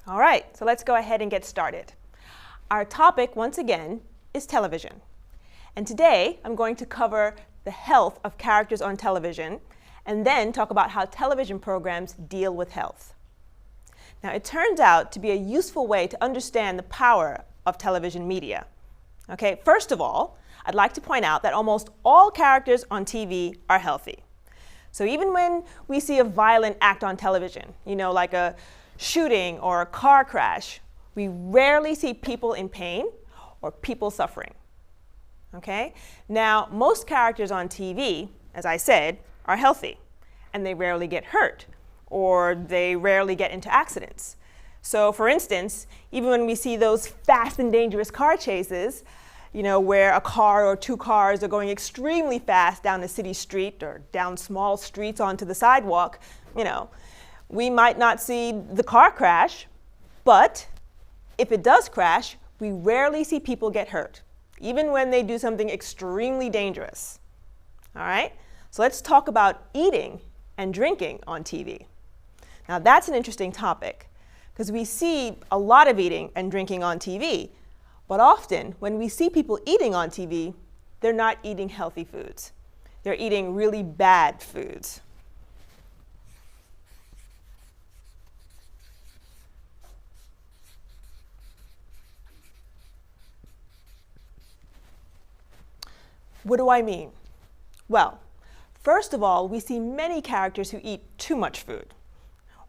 All right, so let's go ahead and get started. Our topic, once again, is television. And today, I'm going to cover the health of characters on television, and then talk about how television programs deal with health. Now, it turns out to be a useful way to understand the power of television media. Okay, first of all, I'd like to point out that almost all characters on TV are healthy. So even when we see a violent act on television, like a shooting or a car crash, we rarely see people in pain or people suffering. Okay? Now, most characters on TV, as I said, are healthy, and they rarely get hurt, or they rarely get into accidents. So, for instance, even when we see those fast and dangerous car chases, where a car or two cars are going extremely fast down a city street or down small streets onto the sidewalk, we might not see the car crash, but if it does crash, we rarely see people get hurt, even when they do something extremely dangerous. All right? So let's talk about eating and drinking on TV. Now that's an interesting topic, because we see a lot of eating and drinking on TV, but often when we see people eating on TV, they're not eating healthy foods. They're eating really bad foods. What do I mean? Well, first of all, we see many characters who eat too much food,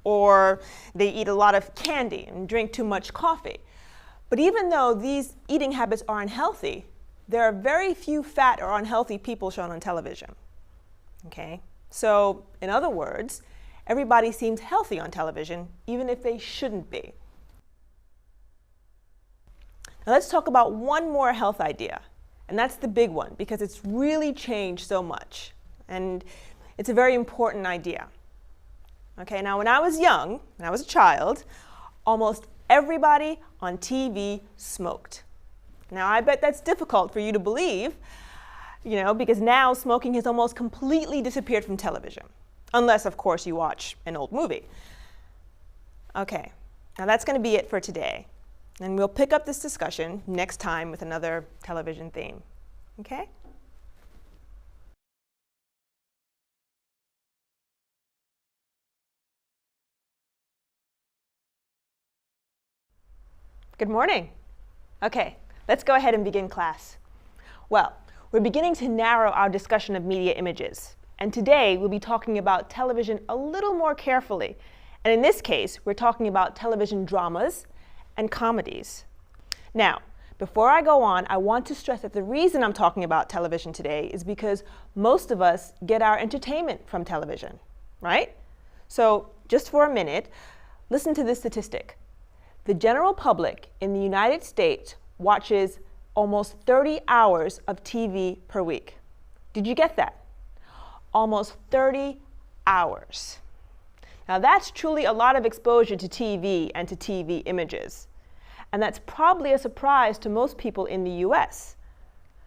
or they eat a lot of candy and drink too much coffee. But even though these eating habits are unhealthy, there are very few fat or unhealthy people shown on television. Okay? So, in other words, everybody seems healthy on television, even if they shouldn't be. Now let's talk about one more health idea, and that's the big one, because it's really changed so much, and it's a very important idea. Okay, now when I was young, when I was a child, almost everybody on TV smoked. Now I bet that's difficult for you to believe, because now smoking has almost completely disappeared from television, unless of course you watch an old movie. Okay, now that's going to be it for today, and we'll pick up this discussion next time with another television theme. Okay? Good morning. Okay, let's go ahead and begin class. Well, we're beginning to narrow our discussion of media images, and today we'll be talking about television a little more carefully. And in this case, we're talking about television dramas and comedies. Now, before I go on, I want to stress that the reason I'm talking about television today is because most of us get our entertainment from television, right? So, just for a minute, listen to this statistic. The general public in the United States watches almost 30 hours of TV per week. Did you get that? Almost 30 hours. Now that's truly a lot of exposure to TV and to TV images. And that's probably a surprise to most people in the US.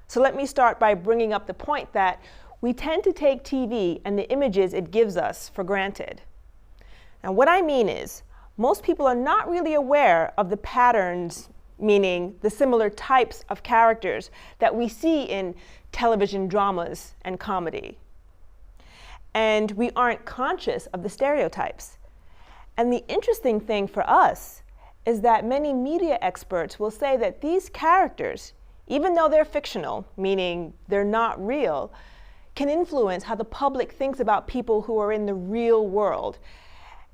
So let me start by bringing up the point that we tend to take TV and the images it gives us for granted. Now what I mean is, most people are not really aware of the patterns, meaning the similar types of characters that we see in television dramas and comedy. And we aren't conscious of the stereotypes. And the interesting thing for us is that many media experts will say that these characters, even though they're fictional, meaning they're not real, can influence how the public thinks about people who are in the real world.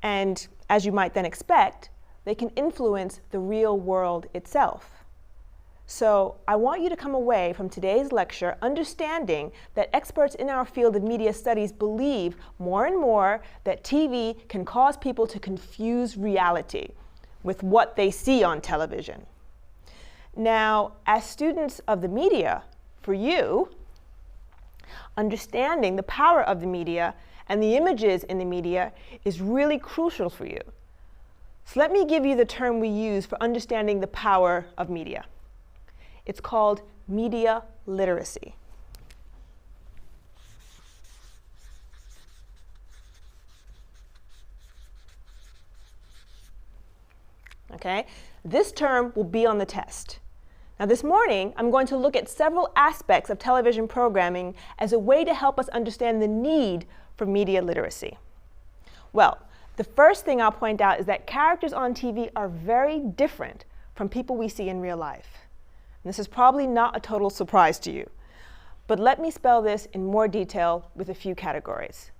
And as you might then expect, they can influence the real world itself. So I want you to come away from today's lecture understanding that experts in our field of media studies believe more and more that TV can cause people to confuse reality with what they see on television. Now, as students of the media, for you, understanding the power of the media and the images in the media is really crucial for you. So let me give you the term we use for understanding the power of media. It's called media literacy. Okay? This term will be on the test. Now this morning, I'm going to look at several aspects of television programming as a way to help us understand the need for media literacy. Well, the first thing I'll point out is that characters on TV are very different from people we see in real life. And this is probably not a total surprise to you, but let me spell this in more detail with a few categories.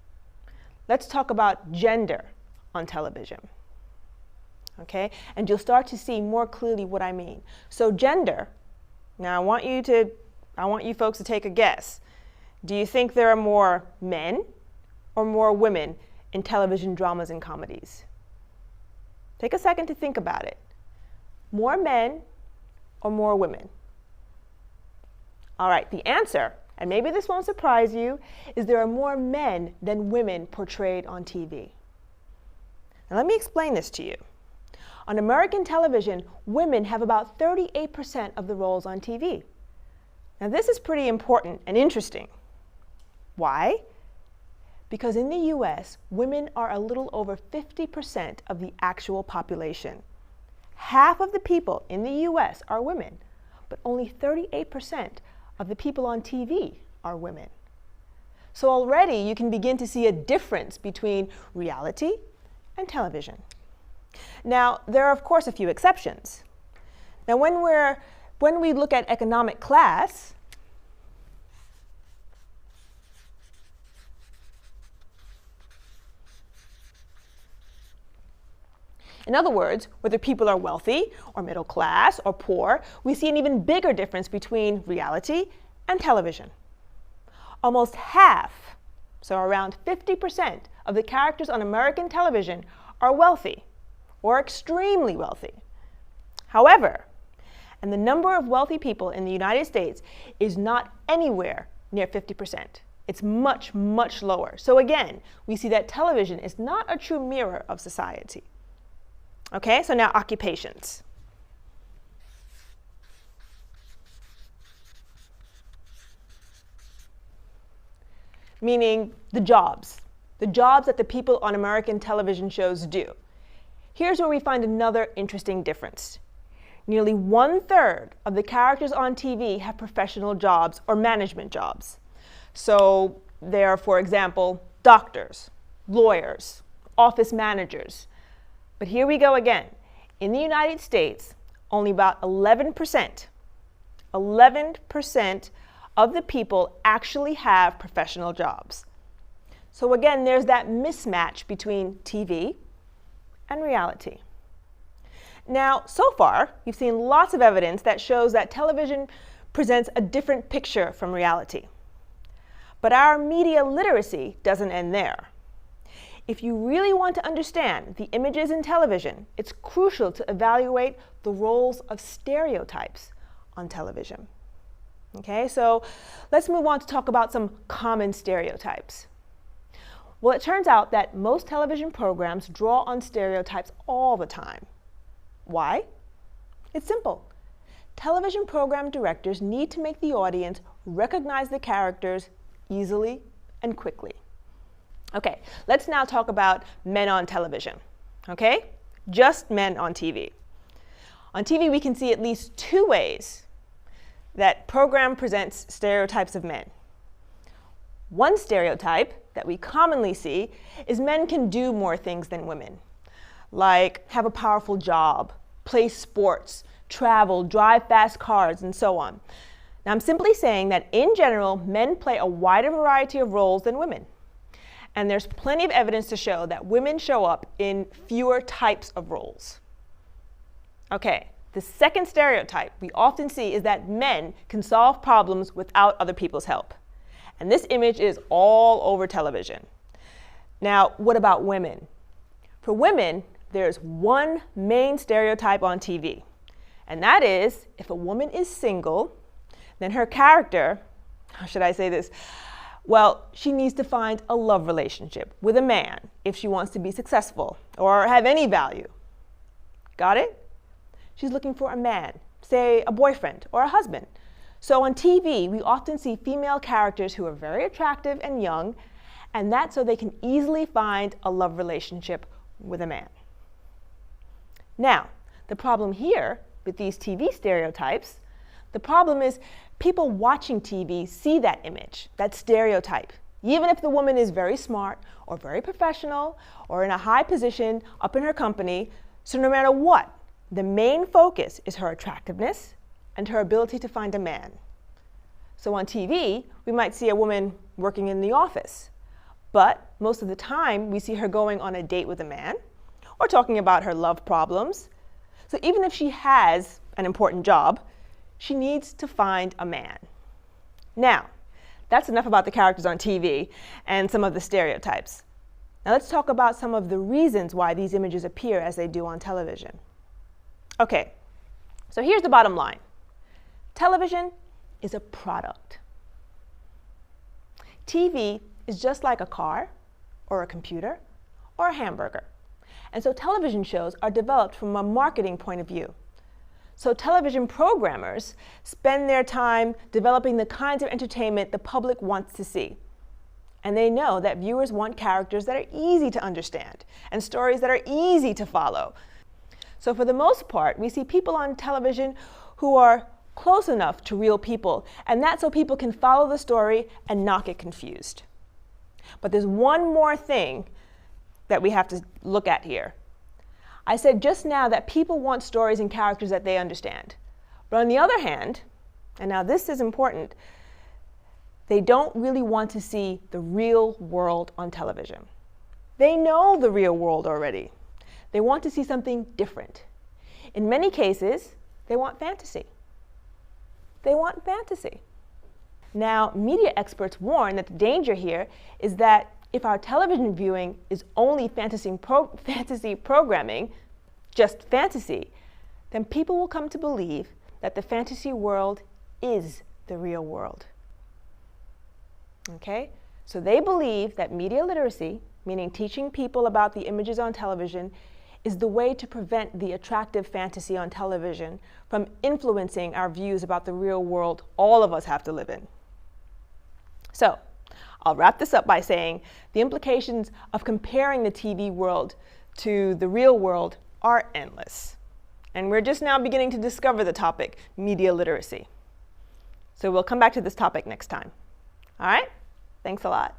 Let's talk about gender on television. Okay? And you'll start to see more clearly what I mean. So gender, now I want you folks to take a guess. Do you think there are more men or more women in television dramas and comedies? Take a second to think about it. More men or more women? All right, the answer, and maybe this won't surprise you, is there are more men than women portrayed on TV. Now let me explain this to you. On American television, women have about 38% of the roles on TV. Now this is pretty important and interesting. Why? Because in the US, women are a little over 50% of the actual population. Half of the people in the US are women, but only 38% of the people on TV are women. So already you can begin to see a difference between reality and television. Now, there are of course a few exceptions. Now when we look at economic class, in other words, whether people are wealthy or middle class or poor, we see an even bigger difference between reality and television. Almost half, so around 50% of the characters on American television are wealthy or extremely wealthy. However, and the number of wealthy people in the United States is not anywhere near 50%. It's much, much lower. So again, we see that television is not a true mirror of society. Okay, so now occupations. Meaning the jobs that the people on American television shows do. Here's where we find another interesting difference. Nearly 1/3 of the characters on TV have professional jobs or management jobs. So they are, for example, doctors, lawyers, office managers. But here we go again. In the United States, only about 11% of the people actually have professional jobs. So again, there's that mismatch between TV and reality. Now, so far, you've seen lots of evidence that shows that television presents a different picture from reality. But our media literacy doesn't end there. If you really want to understand the images in television, it's crucial to evaluate the roles of stereotypes on television. Okay, so let's move on to talk about some common stereotypes. Well, it turns out that most television programs draw on stereotypes all the time. Why? It's simple. Television program directors need to make the audience recognize the characters easily and quickly. Okay, let's now talk about men on television. Okay? Just men on TV. On TV, we can see at least 2 ways that program presents stereotypes of men. One stereotype that we commonly see is men can do more things than women, like have a powerful job, play sports, travel, drive fast cars, and so on. Now, I'm simply saying that in general, men play a wider variety of roles than women. And there's plenty of evidence to show that women show up in fewer types of roles. Okay, the second stereotype we often see is that men can solve problems without other people's help. And this image is all over television. Now, what about women? For women, there's one main stereotype on TV. And that is, if a woman is single, then her character, how should I say this? Well, she needs to find a love relationship with a man if she wants to be successful or have any value. Got it? She's looking for a man, say a boyfriend or a husband. So on TV, we often see female characters who are very attractive and young, and that's so they can easily find a love relationship with a man. Now, The problem here with these TV stereotypes, the problem is people watching TV see that image, that stereotype, even if the woman is very smart or very professional or in a high position up in her company. So no matter what, the main focus is her attractiveness and her ability to find a man. So on TV, we might see a woman working in the office, but most of the time we see her going on a date with a man or talking about her love problems. So even if she has an important job, she needs to find a man. Now, that's enough about the characters on TV and some of the stereotypes. Now let's talk about some of the reasons why these images appear as they do on television. Okay, so here's the bottom line. Television is a product. TV is just like a car or a computer or a hamburger. And so television shows are developed from a marketing point of view. So television programmers spend their time developing the kinds of entertainment the public wants to see. And they know that viewers want characters that are easy to understand and stories that are easy to follow. So for the most part, we see people on television who are close enough to real people, and that's so people can follow the story and not get confused. But there's one more thing that we have to look at here. I said just now that people want stories and characters that they understand. But on the other hand, and now this is important, they don't really want to see the real world on television. They know the real world already. They want to see something different. In many cases, they want fantasy. They want fantasy. Now, media experts warn that the danger here is that if our television viewing is only fantasy programming, just fantasy, then people will come to believe that the fantasy world is the real world. Okay? So they believe that media literacy, meaning teaching people about the images on television, is the way to prevent the attractive fantasy on television from influencing our views about the real world all of us have to live in. So, I'll wrap this up by saying the implications of comparing the TV world to the real world are endless. And we're just now beginning to discover the topic, media literacy. So we'll come back to this topic next time. All right? Thanks a lot.